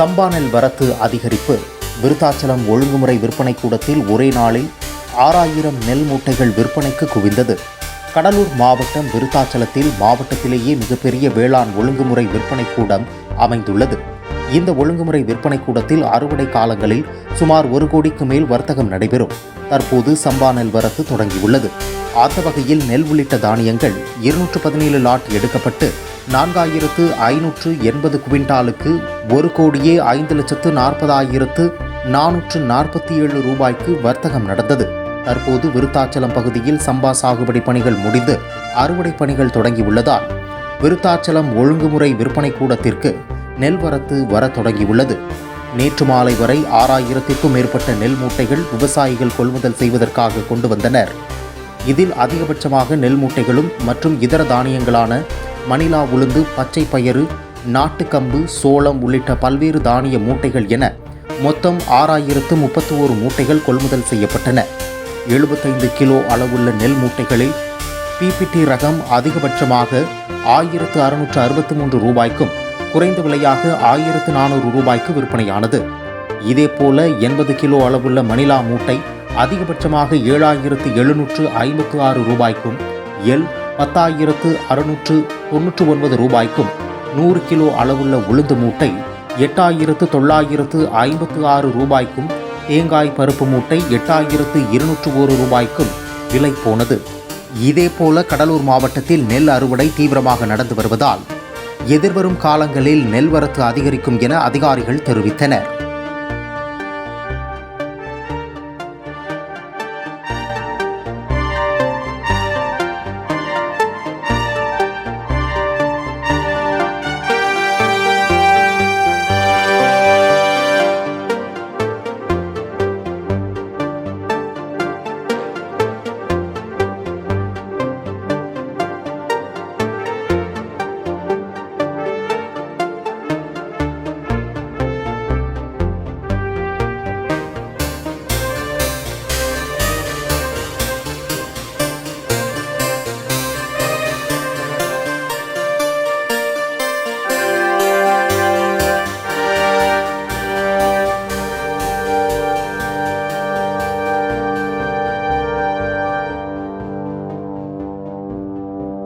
சம்பா நெல் வரத்து அதிகரிப்பு. விருத்தாச்சலம் ஒழுங்குமுறை விற்பனை கூடத்தில் ஒரே நாளில் 6000 நெல் மூட்டைகள் விற்பனைக்கு குவிந்தது. கடலூர் மாவட்டம் விருத்தாச்சலத்தில் மாவட்டத்திலேயே மிகப்பெரிய வேளாண் ஒழுங்குமுறை விற்பனை கூடம் அமைந்துள்ளது. இந்த ஒழுங்குமுறை விற்பனை கூடத்தில் அறுவடை காலங்களில் சுமார் 1 கோடிக்கு மேல் வர்த்தகம் நடைபெறும். தற்போது சம்பா நெல் வரத்து தொடங்கியுள்ளது. அந்த வகையில் நெல் உள்ளிட்ட தானியங்கள் 217 லாட் எடுக்கப்பட்டு 4580 குவிண்டாலுக்கு 1,05,40,447 ரூபாய்க்கு வர்த்தகம் நடந்தது. தற்போது விருத்தாச்சலம் பகுதியில் சம்பா சாகுபடி பணிகள் முடிந்து அறுவடை பணிகள் தொடங்கியுள்ளதால் விருத்தாச்சலம் ஒழுங்குமுறை விற்பனை கூடத்திற்கு நெல் வரத்து வர தொடங்கியுள்ளது. நேற்று மாலை வரை 6000க்கும் மேற்பட்ட நெல் மூட்டைகள் விவசாயிகள் கொள்முதல் செய்வதற்காக கொண்டு வந்தனர். இதில் அதிகபட்சமாக நெல் மூட்டைகளும் மற்றும் இதர தானியங்களான மணிலா உளுந்து, பச்சை பயறு, நாட்டுக்கம்பு, சோளம் உள்ளிட்ட பல்வேறு தானிய மூட்டைகள் என மொத்தம் 6031 மூட்டைகள் கொள்முதல் செய்யப்பட்டன. 75 கிலோ அளவுள்ள நெல் மூட்டைகளில் பிபிடி ரகம் அதிகபட்சமாக 1663 ரூபாய்க்கும் குறைந்த விலையாக 1400 ரூபாய்க்கு விற்பனையானது. இதேபோல 80 கிலோ அளவுள்ள மணிலா மூட்டை அதிகபட்சமாக 7756 ரூபாய்க்கும், எல் 10,699 ரூபாய்க்கும், 100 கிலோ அளவுள்ள உளுந்து மூட்டை 8956 ரூபாய்க்கும், தேங்காய் பருப்பு மூட்டை 8201 ரூபாய்க்கும் விலை போனது. இதேபோல கடலூர் மாவட்டத்தில் நெல் அறுவடை தீவிரமாக நடந்து வருவதால் எதிர்வரும் காலங்களில் நெல் வரத்து அதிகரிக்கும் என அதிகாரிகள் தெரிவித்தனர்.